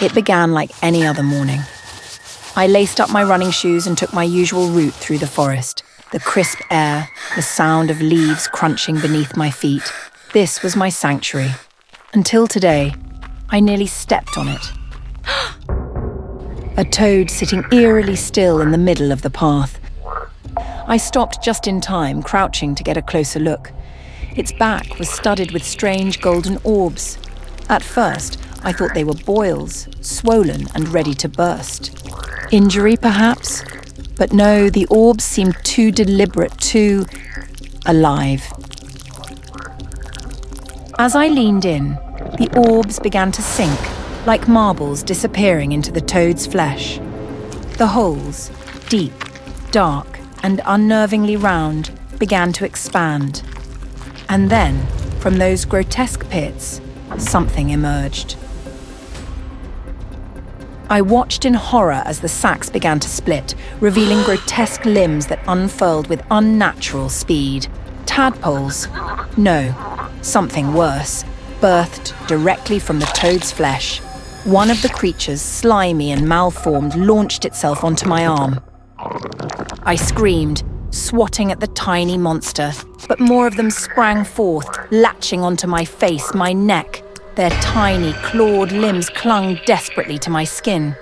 It began like any other morning. I laced up my running shoes and took my usual route through the forest. The crisp air, the sound of leaves crunching beneath my feet. This was my sanctuary. Until today, I nearly stepped on it. A toad sitting eerily still in the middle of the path. I stopped just in time, crouching to get a closer look. Its back was studded with strange golden orbs. At first, I thought they were boils, swollen and ready to burst. Injury, perhaps? But no, the orbs seemed too deliberate, too alive. As I leaned in, the orbs began to sink, like marbles disappearing into the toad's flesh. The holes, deep, dark, and unnervingly round, began to expand. And then, from those grotesque pits, something emerged. I watched in horror as the sacs began to split, revealing grotesque limbs that unfurled with unnatural speed. Tadpoles? No, something worse, birthed directly from the toad's flesh. One of the creatures, slimy and malformed, launched itself onto my arm. I screamed, swatting at the tiny monster, but more of them sprang forth, latching onto my face, my neck. Their tiny, clawed limbs clung desperately to my skin.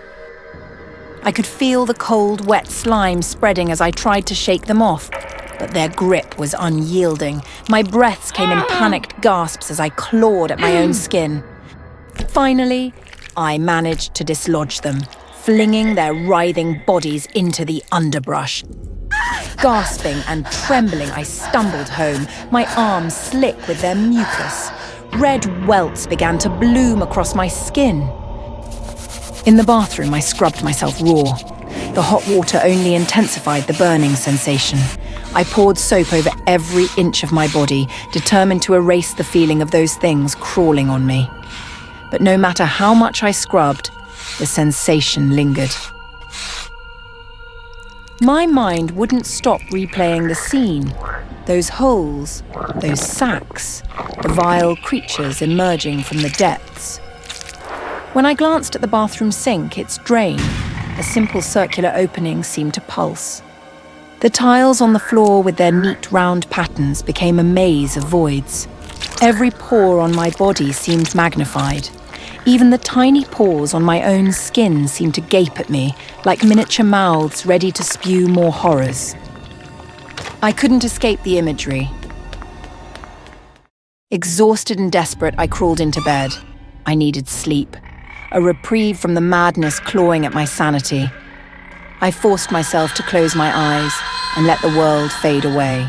I could feel the cold, wet slime spreading as I tried to shake them off, but their grip was unyielding. My breaths came in panicked gasps as I clawed at my own skin. Finally, I managed to dislodge them, flinging their writhing bodies into the underbrush. Gasping and trembling, I stumbled home, my arms slick with their mucus. Red welts began to bloom across my skin. In the bathroom, I scrubbed myself raw. The hot water only intensified the burning sensation. I poured soap over every inch of my body, determined to erase the feeling of those things crawling on me. But no matter how much I scrubbed, the sensation lingered. My mind wouldn't stop replaying the scene. Those holes, those sacs, the vile creatures emerging from the depths. When I glanced at the bathroom sink, its drain, a simple circular opening, seemed to pulse. The tiles on the floor with their neat round patterns became a maze of voids. Every pore on my body seemed magnified. Even the tiny pores on my own skin seemed to gape at me, like miniature mouths ready to spew more horrors. I couldn't escape the imagery. Exhausted and desperate, I crawled into bed. I needed sleep, a reprieve from the madness clawing at my sanity. I forced myself to close my eyes and let the world fade away.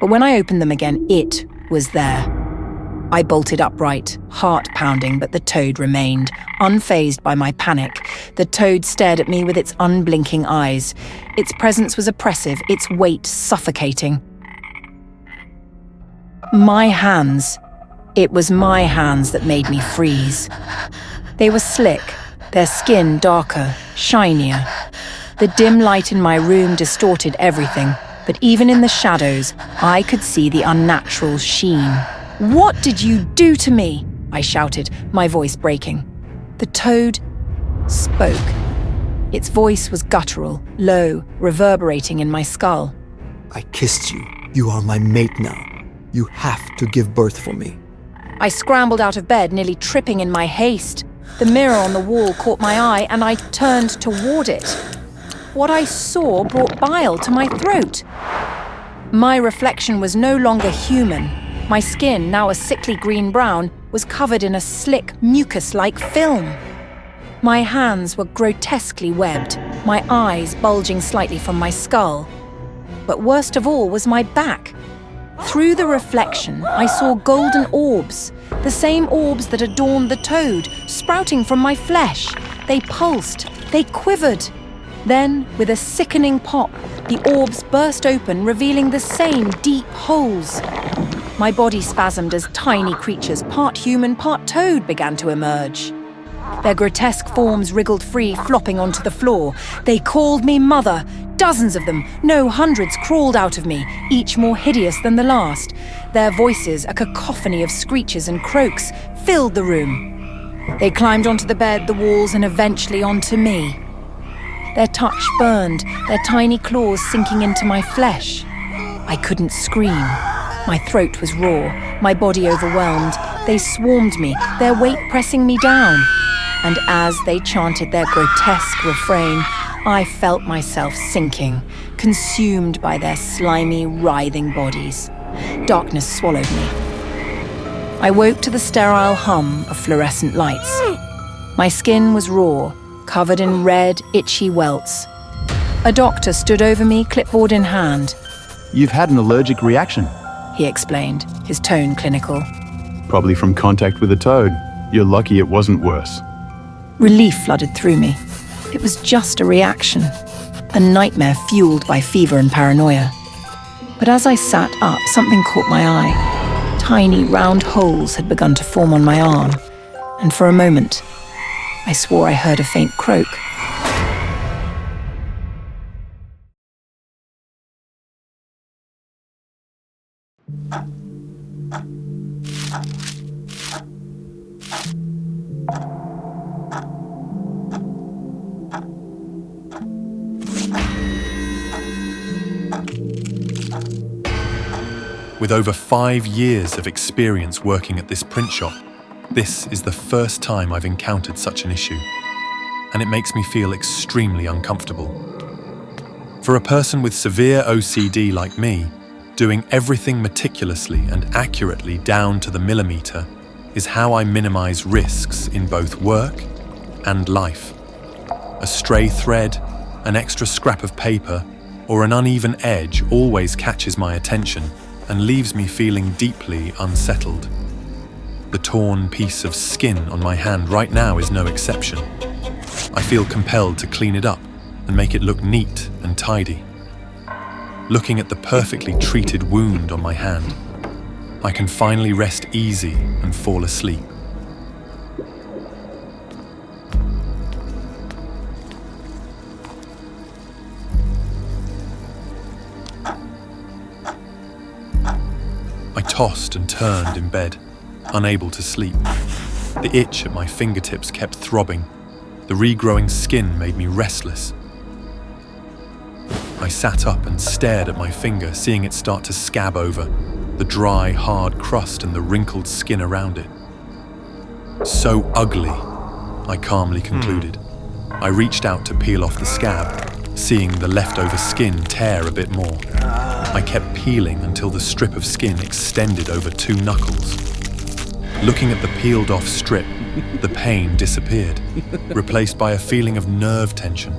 But when I opened them again, it was there. I bolted upright, heart pounding, but the toad remained, unfazed by my panic. The toad stared at me with its unblinking eyes. Its presence was oppressive, its weight suffocating. My hands. It was my hands that made me freeze. They were slick, their skin darker, shinier. The dim light in my room distorted everything, but even in the shadows, I could see the unnatural sheen. "What did you do to me?" I shouted, my voice breaking. The toad spoke. Its voice was guttural, low, reverberating in my skull. "I kissed you. You are my mate now. You have to give birth for me." I scrambled out of bed, nearly tripping in my haste. The mirror on the wall caught my eye, and I turned toward it. What I saw brought bile to my throat. My reflection was no longer human. My skin, now a sickly green-brown, was covered in a slick, mucus-like film. My hands were grotesquely webbed, my eyes bulging slightly from my skull. But worst of all was my back. Through the reflection, I saw golden orbs, the same orbs that adorned the toad, sprouting from my flesh. They pulsed, they quivered. Then, with a sickening pop, the orbs burst open, revealing the same deep holes. My body spasmed as tiny creatures, part human, part toad, began to emerge. Their grotesque forms wriggled free, flopping onto the floor. They called me mother. Dozens of them, no, hundreds, crawled out of me, each more hideous than the last. Their voices, a cacophony of screeches and croaks, filled the room. They climbed onto the bed, the walls, and eventually onto me. Their touch burned, their tiny claws sinking into my flesh. I couldn't scream. My throat was raw, my body overwhelmed. They swarmed me, their weight pressing me down. And as they chanted their grotesque refrain, I felt myself sinking, consumed by their slimy, writhing bodies. Darkness swallowed me. I woke to the sterile hum of fluorescent lights. My skin was raw, covered in red, itchy welts. A doctor stood over me, clipboard in hand. You've had an allergic reaction. He explained, his tone clinical. Probably from contact with a toad. You're lucky it wasn't worse. Relief flooded through me. It was just a reaction, a nightmare fueled by fever and paranoia. But as I sat up, something caught my eye. Tiny, round holes had begun to form on my arm, and for a moment, I swore I heard a faint croak. With over 5 years of experience working at this print shop, this is the first time I've encountered such an issue, and it makes me feel extremely uncomfortable. For a person with severe OCD like me, doing everything meticulously and accurately down to the millimeter is how I minimize risks in both work and life. A stray thread, an extra scrap of paper, or an uneven edge always catches my attention and leaves me feeling deeply unsettled. The torn piece of skin on my hand right now is no exception. I feel compelled to clean it up and make it look neat and tidy. Looking at the perfectly treated wound on my hand, I can finally rest easy and fall asleep. I tossed and turned in bed, unable to sleep. The itch at my fingertips kept throbbing. The regrowing skin made me restless. I sat up and stared at my finger, seeing it start to scab over, the dry, hard crust and the wrinkled skin around it. So ugly, I calmly concluded. I reached out to peel off the scab, seeing the leftover skin tear a bit more. I kept peeling until the strip of skin extended over 2 knuckles. Looking at the peeled off strip, the pain disappeared, replaced by a feeling of nerve tension,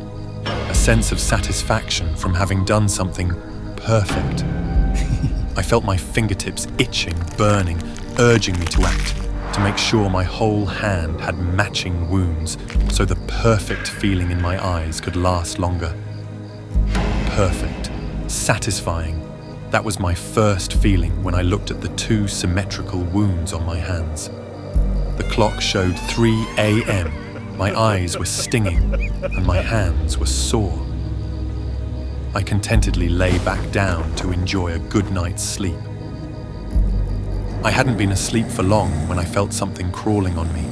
a sense of satisfaction from having done something perfect. I felt my fingertips itching, burning, urging me to act, to make sure my whole hand had matching wounds so the perfect feeling in my eyes could last longer. Perfect, satisfying. That was my first feeling when I looked at the 2 symmetrical wounds on my hands. The clock showed 3 a.m. My eyes were stinging and my hands were sore. I contentedly lay back down to enjoy a good night's sleep. I hadn't been asleep for long when I felt something crawling on me.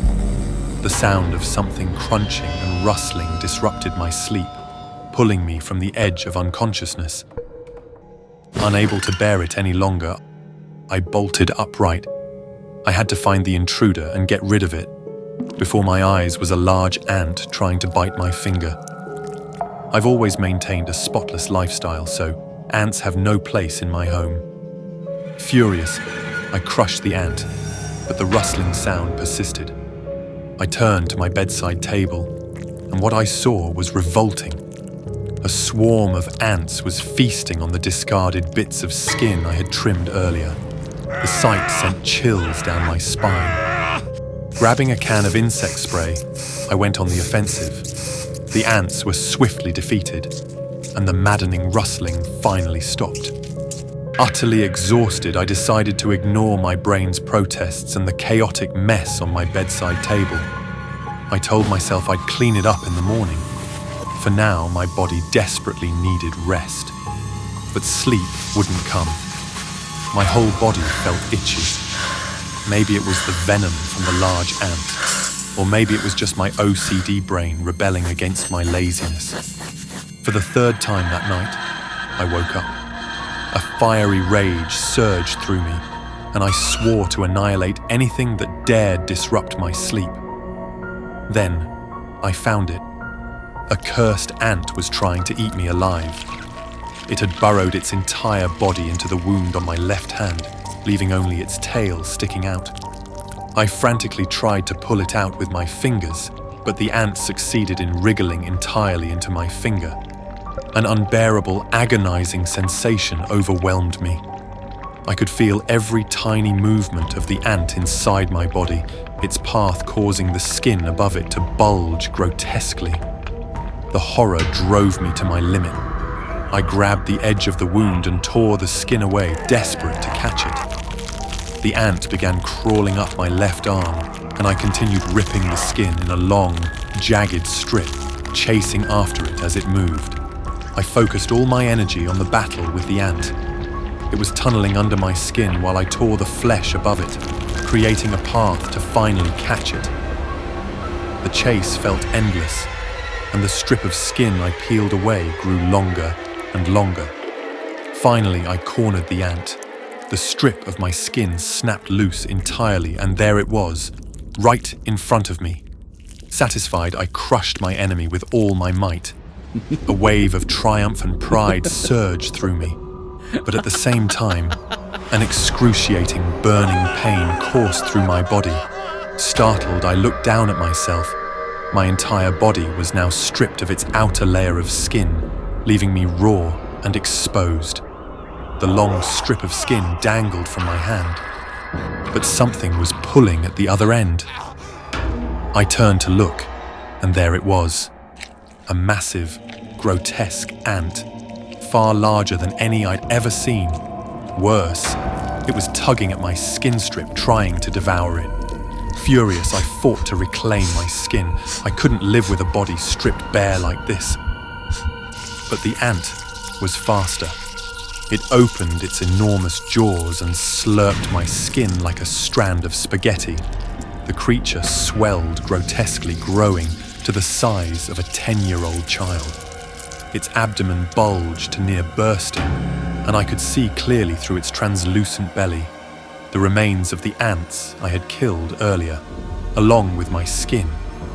The sound of something crunching and rustling disrupted my sleep, pulling me from the edge of unconsciousness. Unable to bear it any longer, I bolted upright. I had to find the intruder and get rid of it. Before my eyes was a large ant trying to bite my finger. I've always maintained a spotless lifestyle, so ants have no place in my home. Furious, I crushed the ant, but the rustling sound persisted. I turned to my bedside table, and what I saw was revolting. A swarm of ants was feasting on the discarded bits of skin I had trimmed earlier. The sight sent chills down my spine. Grabbing a can of insect spray, I went on the offensive. The ants were swiftly defeated, and the maddening rustling finally stopped. Utterly exhausted, I decided to ignore my brain's protests and the chaotic mess on my bedside table. I told myself I'd clean it up in the morning. For now, my body desperately needed rest. But sleep wouldn't come. My whole body felt itchy. Maybe it was the venom from the large ant. Or maybe it was just my OCD brain rebelling against my laziness. For the third time that night, I woke up. A fiery rage surged through me, and I swore to annihilate anything that dared disrupt my sleep. Then, I found it. A cursed ant was trying to eat me alive. It had burrowed its entire body into the wound on my left hand, leaving only its tail sticking out. I frantically tried to pull it out with my fingers, but the ant succeeded in wriggling entirely into my finger. An unbearable, agonizing sensation overwhelmed me. I could feel every tiny movement of the ant inside my body, its path causing the skin above it to bulge grotesquely. The horror drove me to my limit. I grabbed the edge of the wound and tore the skin away, desperate to catch it. The ant began crawling up my left arm, and I continued ripping the skin in a long, jagged strip, chasing after it as it moved. I focused all my energy on the battle with the ant. It was tunneling under my skin while I tore the flesh above it, creating a path to finally catch it. The chase felt endless, and the strip of skin I peeled away grew longer and longer. Finally, I cornered the ant. The strip of my skin snapped loose entirely, and there it was, right in front of me. Satisfied, I crushed my enemy with all my might. A wave of triumph and pride surged through me, but at the same time, an excruciating, burning pain coursed through my body. Startled, I looked down at myself. My entire body was now stripped of its outer layer of skin, leaving me raw and exposed. The long strip of skin dangled from my hand, but something was pulling at the other end. I turned to look, and there it was. A massive, grotesque ant, far larger than any I'd ever seen. Worse, it was tugging at my skin strip, trying to devour it. Furious, I fought to reclaim my skin. I couldn't live with a body stripped bare like this. But the ant was faster. It opened its enormous jaws and slurped my skin like a strand of spaghetti. The creature swelled, grotesquely growing to the size of a 10-year-old child. Its abdomen bulged to near bursting, and I could see clearly through its translucent belly the remains of the ants I had killed earlier. Along with my skin,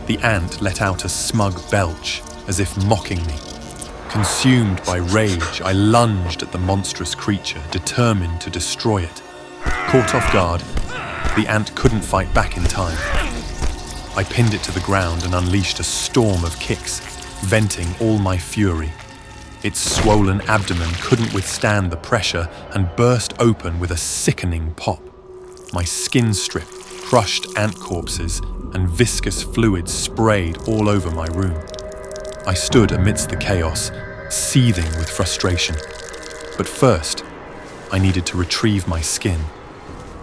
the ant let out a smug belch, as if mocking me. Consumed by rage, I lunged at the monstrous creature, determined to destroy it. Caught off guard, the ant couldn't fight back in time. I pinned it to the ground and unleashed a storm of kicks, venting all my fury. Its swollen abdomen couldn't withstand the pressure and burst open with a sickening pop. My skin strip, crushed ant corpses, and viscous fluid sprayed all over my room. I stood amidst the chaos, seething with frustration. But first, I needed to retrieve my skin.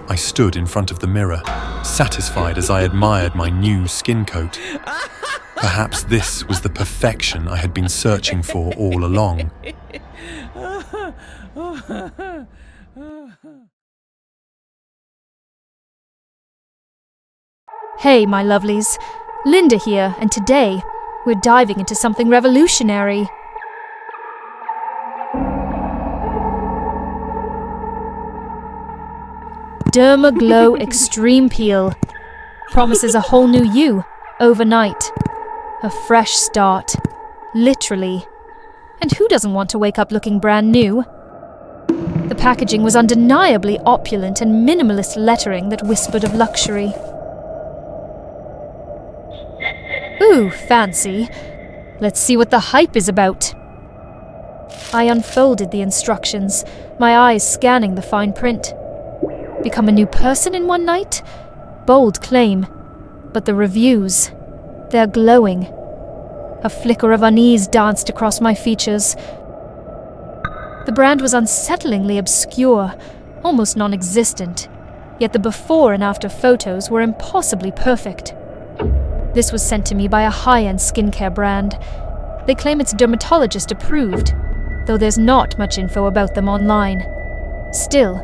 I stood in front of the mirror, satisfied as I admired my new skin coat. Perhaps this was the perfection I had been searching for all along. Hey, my lovelies. Linda here, and today, we're diving into something revolutionary. Dermaglow Extreme Peel promises a whole new you, overnight. A fresh start, literally. And who doesn't want to wake up looking brand new? The packaging was undeniably opulent and minimalist lettering that whispered of luxury. Ooh, fancy. Let's see what the hype is about. I unfolded the instructions, my eyes scanning the fine print. Become a new person in one night? Bold claim. But the reviews, they're glowing. A flicker of unease danced across my features. The brand was unsettlingly obscure, almost non-existent, yet the before and after photos were impossibly perfect. This was sent to me by a high-end skincare brand. They claim it's dermatologist approved, though there's not much info about them online. Still,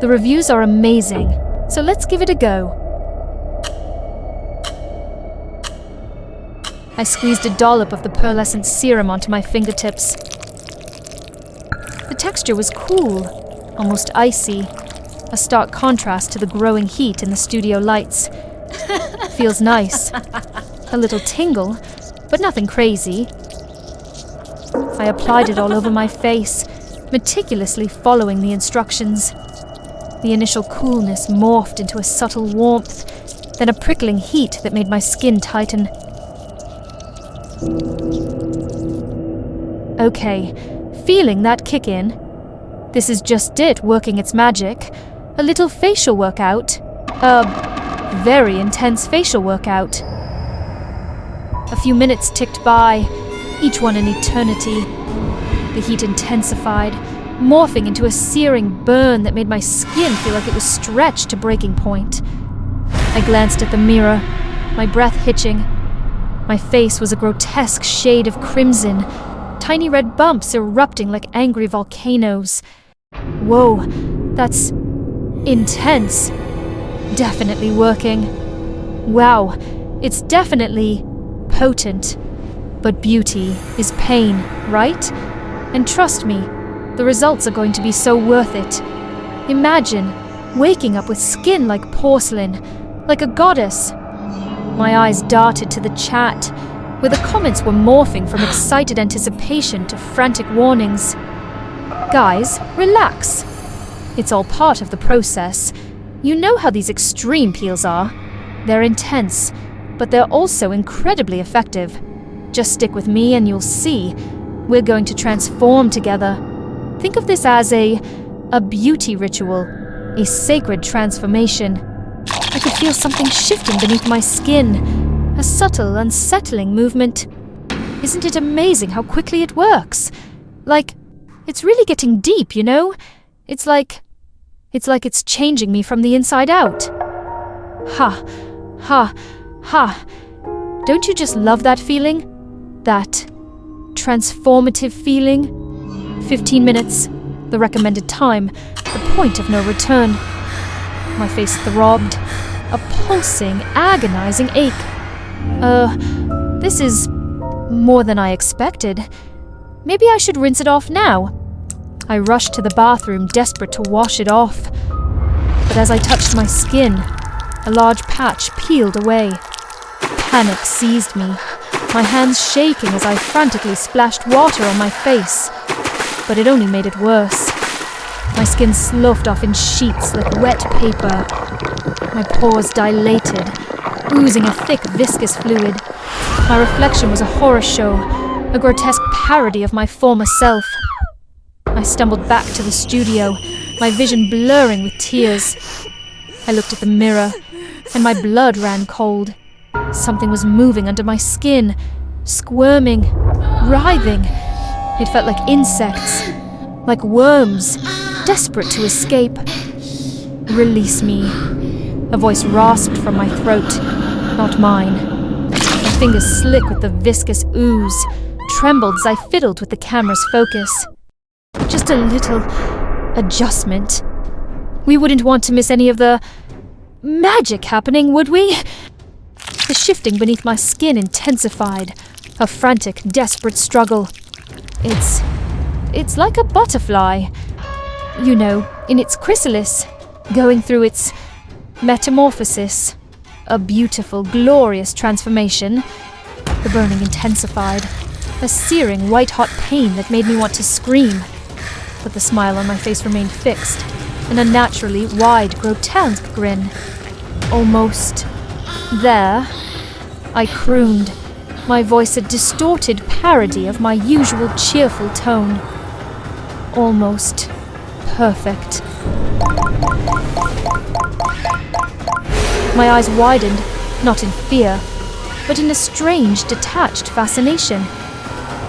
the reviews are amazing, so let's give it a go. I squeezed a dollop of the pearlescent serum onto my fingertips. The texture was cool, almost icy, a stark contrast to the growing heat in the studio lights. Feels nice. A little tingle, but nothing crazy. I applied it all over my face, meticulously following the instructions. The initial coolness morphed into a subtle warmth, then a prickling heat that made my skin tighten. Okay, feeling that kick in. This is just it working its magic. A little facial workout. A very intense facial workout. A few minutes ticked by, each one an eternity. The heat intensified, morphing into a searing burn that made my skin feel like it was stretched to breaking point. I glanced at the mirror, my breath hitching. My face was a grotesque shade of crimson, tiny red bumps erupting like angry volcanoes. Whoa, that's intense. Definitely working. Wow, it's definitely potent. But beauty is pain, right? And trust me, the results are going to be so worth it. Imagine waking up with skin like porcelain, like a goddess. My eyes darted to the chat, where the comments were morphing from excited anticipation to frantic warnings. Guys, relax. It's all part of the process. You know how these extreme peels are. They're intense, but they're also incredibly effective. Just stick with me and you'll see. We're going to transform together. Think of this as a beauty ritual, a sacred transformation. I could feel something shifting beneath my skin, a subtle, unsettling movement. Isn't it amazing how quickly it works? Like, it's really getting deep, you know? It's like it's changing me from the inside out. Ha, ha, ha. Don't you just love that feeling? That transformative feeling? 15 minutes, the recommended time, the point of no return. My face throbbed, a pulsing, agonizing ache. This is more than I expected. Maybe I should rinse it off now. I rushed to the bathroom, desperate to wash it off. But as I touched my skin, a large patch peeled away. Panic seized me, my hands shaking as I frantically splashed water on my face. But it only made it worse. My skin sloughed off in sheets like wet paper. My pores dilated, oozing a thick, viscous fluid. My reflection was a horror show, a grotesque parody of my former self. I stumbled back to the studio, my vision blurring with tears. I looked at the mirror, and my blood ran cold. Something was moving under my skin, squirming, writhing. It felt like insects, like worms, desperate to escape. Release me. A voice rasped from my throat, not mine. My fingers slick with the viscous ooze, trembled as I fiddled with the camera's focus. Just a little adjustment. We wouldn't want to miss any of the magic happening, would we? The shifting beneath my skin intensified, a frantic, desperate struggle. It's like a butterfly, you know, in its chrysalis, going through its metamorphosis. A beautiful, glorious transformation. The burning intensified, a searing, white-hot pain that made me want to scream. But the smile on my face remained fixed, an unnaturally wide, grotesque grin. Almost there, I crooned, my voice a distorted parody of my usual cheerful tone. Almost perfect. My eyes widened, not in fear, but in a strange, detached fascination.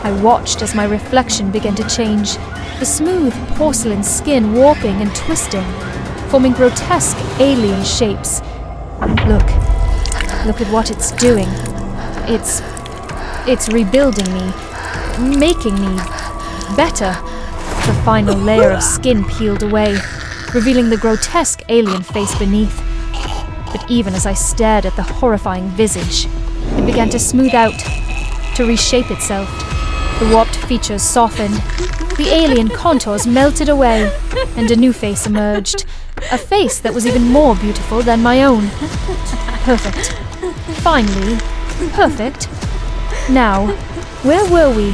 I watched as my reflection began to change, the smooth porcelain skin warping and twisting, forming grotesque alien shapes. Look at what it's doing. It's rebuilding me, making me better. The final layer of skin peeled away, revealing the grotesque alien face beneath. But even as I stared at the horrifying visage, it began to smooth out, to reshape itself. The warped features softened, the alien contours melted away, and a new face emerged. A face that was even more beautiful than my own. Perfect. Finally, perfect. Now, where were we?